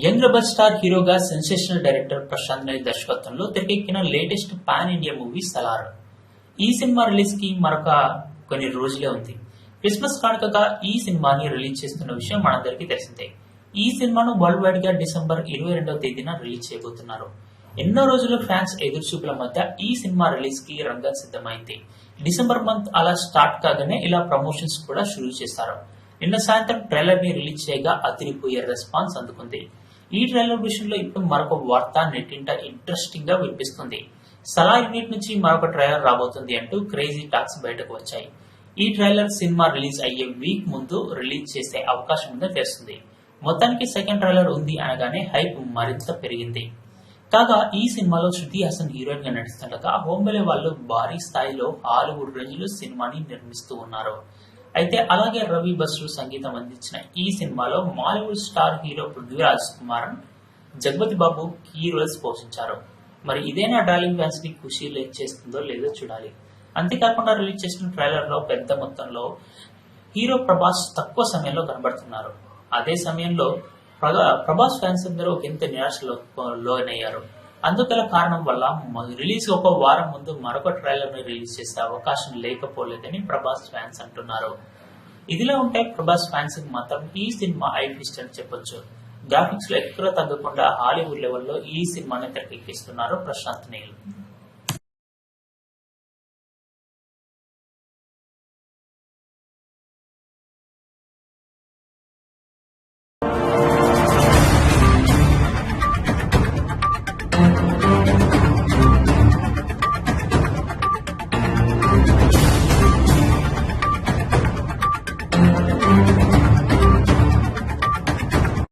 Young rebel star హీరోగా sensational director Prashanth Neel దర్శకత్వంలో తెరకెక్కిన latest pan India movie Salaar. ఈ సినిమా రిలీజ్ కి మరొక కొన్ని రోజులే ఉంది. క్రిస్మస్ కానుకగా ఈ సినిమాని రిలీజ్ చేస్తున్న విషయం మనందరికీ తెలిసిందే. ఈ సినిమాను వరల్డ్ వైడ్ గా డిసెంబర్ 22వ తేదీన రిలీజ్ చేయబోతున్నారు. ఎన్నో రోజులు ఫ్యాన్స్ ఎదురుచూపుల మధ్య ఈ సినిమా రిలీజ్ కి రంగం సిద్ధమైంది. డిసెంబర్ మంత్ అలా స్టార్ట్ కాగానే ఇలా ప్రమోషన్స్ కూడా షురూ చేస్తారు. నిన్న సాయంత్రం ట్రైలర్ ని రిలీజ్ చేయగా అదిరిపోయే రెస్పాన్స్ అందుకుంది. ఈ ట్రైలర్ విషయంలో ఇప్పుడు మరొక వార్త నెట్టింట ఇంట్రెస్టింగ్ గా వినిపిస్తుంది. సలార్ యూనిట్ నుంచి మరొక ట్రైలర్ రాబోతుంది అంటూ క్రేజీ టాక్స్ బయటకు వచ్చాయి. ఈ ట్రైలర్ సినిమా రిలీజ్ అయ్యే వీక్ ముందు రిలీజ్ చేసే అవకాశం ఉందని తెలుస్తుంది. మొత్తానికి సెకండ్ ట్రైలర్ ఉంది అనగానే హైప్ మరింత పెరిగింది. కాగా ఈ సినిమాలో శృతి హాసన్ హీరోయిన్ గా నటిస్తుండగా హోంబలే వాళ్ళు భారీ స్థాయిలో హాలీవుడ్ రేంజ్ లో సినిమాని నిర్మిస్తూ ఉన్నారు. అయితే అలాగే రవి బస్రు సంగీతం అందించిన ఈ సినిమాలో మాలీవుడ్ స్టార్ హీరో పృథ్వీరాజ్ కుమారన్, జగపతి బాబు కీ రోల్స్ పోషించారు. మరి ఇదేనా డార్లింగ్ ఫ్యాన్స్ ని ఖుషి చేస్తుందో లేదో చూడాలి. అంతేకాకుండా రిలీజ్ చేసిన ట్రైలర్ లో పెద్ద మొత్తంలో హీరో ప్రభాస్ తక్కువ సమయంలో కనబడుతున్నారు. అదే సమయంలో ప్రభాస్ ఫ్యాన్స్ అందరూ ఒకంత నిరాశలో లోనయ్యారు. అందుగల కారణం వల్ల రిలీజ్ ఒక వారం ముందు మరొక ట్రైలర్ ని రిలీజ్ చేసే అవకాశం లేకపోలేదని ప్రభాస్ ఫ్యాన్స్ అంటున్నారు. ఇదిలా ఉంటే ప్రభాస్ ఫ్యాన్స్ కి మాత్రం ఈ సినిమా ఐ ఫీస్ట్ అని చెప్పొచ్చు. గ్రాఫిక్స్ లో ఎక్కడ తగ్గకుండా హాలీవుడ్ లెవెల్లో ఈ సినిమాని తెరకెక్కిస్తున్నారు ప్రశాంత్ నీల్.